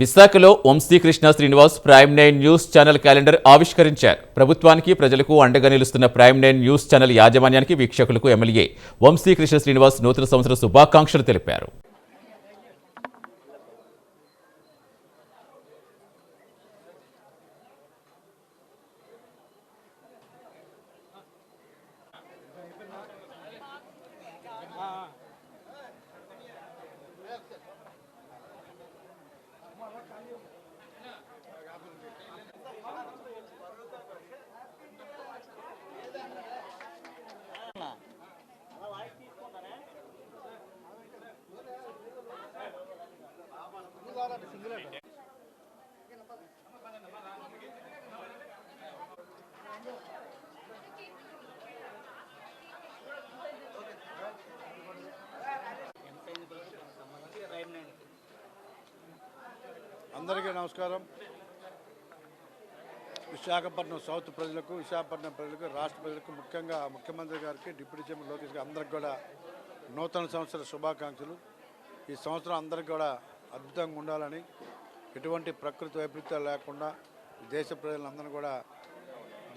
విశాఖలో Vamsikrishna Srinivas Prime 9 news channel calendar ఆవిష్కరించారు. ప్రభుత్వానికి ప్రజలకు అండగా నిలుస్తున్న ప్రైమ్ 9 న్యూస్ ఛానల్ యాజమాన్యానికి వీక్షకులకు ఎమ్మెల్యే వంశీకృష్ణ శ్రీనివాస్ నూతన సంవత్సర శుభాకాంక్షలు తెలిపారు. అందరికీ నమస్కారం. విశాఖపట్నం సౌత్ ప్రజలకు, విశాఖపట్నం ప్రజలకు, రాష్ట్ర ప్రజలకు, ముఖ్యంగా ముఖ్యమంత్రి గారికి, డిప్యూటీ సీఎం లోకేష్ గారికి అందరికి కూడా నూతన సంవత్సర శుభాకాంక్షలు. ఈ సంవత్సరం అందరికి కూడా అద్భుతంగా ఉండాలని, ఎటువంటి ప్రకృతి వైపరీత్యాలు లేకుండా దేశ ప్రజలందరినీ కూడా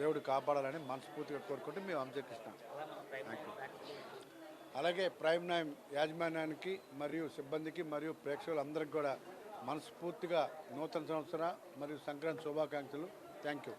దేవుడు కాపాడాలని మనస్ఫూర్తిగా కోరుకుంటూ మేము అంశకిస్తాం. అలాగే ప్రైమ్ 9 యాజమాన్యానికి మరియు సిబ్బందికి మరియు ప్రేక్షకులందరికీ కూడా మనస్ఫూర్తిగా నూతన సంవత్సర మరియు సంక్రాంతి శుభాకాంక్షలు. Thank you.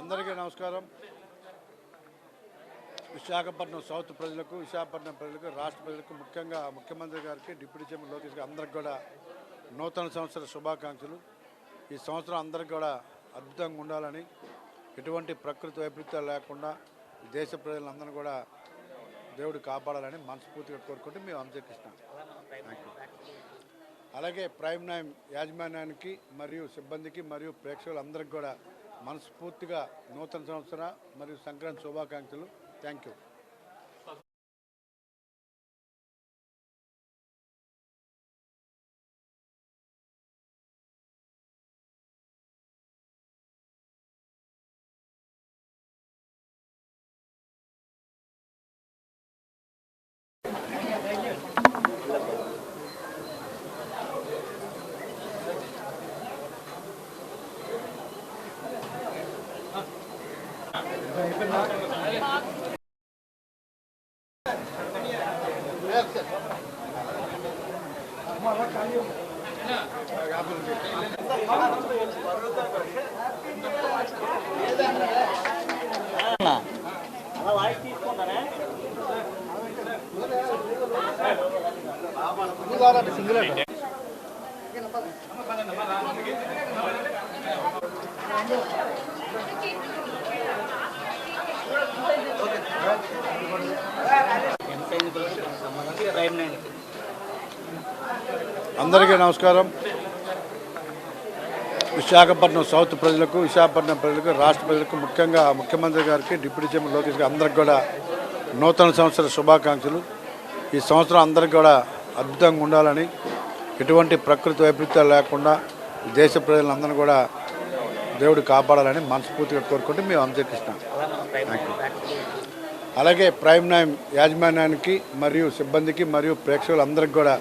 అందరికీ నమస్కారం. విశాఖపట్నం సౌత్ ప్రజలకు, విశాఖపట్నం ప్రజలకు, రాష్ట్ర ప్రజలకు, ముఖ్యంగా ముఖ్యమంత్రి గారికి, డిప్యూటీ సీఎం లోకేష్ గారికి అందరికి కూడా నూతన సంవత్సర శుభాకాంక్షలు. ఈ సంవత్సరం అందరికి కూడా అద్భుతంగా ఉండాలని, ఎటువంటి ప్రకృతి వైపరీత్యాలు లేకుండా దేశ ప్రజలందరినీ కూడా దేవుడు కాపాడాలని మనస్ఫూర్తిగా కోరుకుంటూ మేము అంశకిస్తాం. అలాగే ప్రైమ్ 9 యాజమాన్యానికి మరియు సిబ్బందికి మరియు ప్రేక్షకులందరికీ కూడా మనస్ఫూర్తిగా నూతన సంవత్సర మరియు సంక్రాంతి శుభాకాంక్షలు. Thank you. అందరికీ నమస్కారం. విశాఖపట్నం సౌత్ ప్రజలకు, విశాఖపట్నం ప్రజలకు, రాష్ట్ర ప్రజలకు, ముఖ్యంగా ముఖ్యమంత్రి గారికి, డిప్యూటీ సీఎం లోకేష్ గారికి అందరికి కూడా నూతన సంవత్సర శుభాకాంక్షలు. ఈ సంవత్సరం అందరికి కూడా అద్భుతంగా ఉండాలని, ఎటువంటి ప్రకృతి వైపరీత్యాలు లేకుండా దేశ ప్రజలందరినీ కూడా దేవుడు కాపాడాలని మనస్ఫూర్తిగా కోరుకుంటూ మేము అంశకిస్తాం. అలాగే ప్రైమ్ 9 యాజమాన్యానికి మరియు సిబ్బందికి మరియు ప్రేక్షకులందరికీ కూడా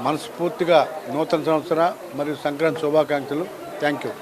మనస్ఫూర్తిగా నూతన సంవత్సర మరియు సంక్రాంతి శుభాకాంక్షలు. Thank you.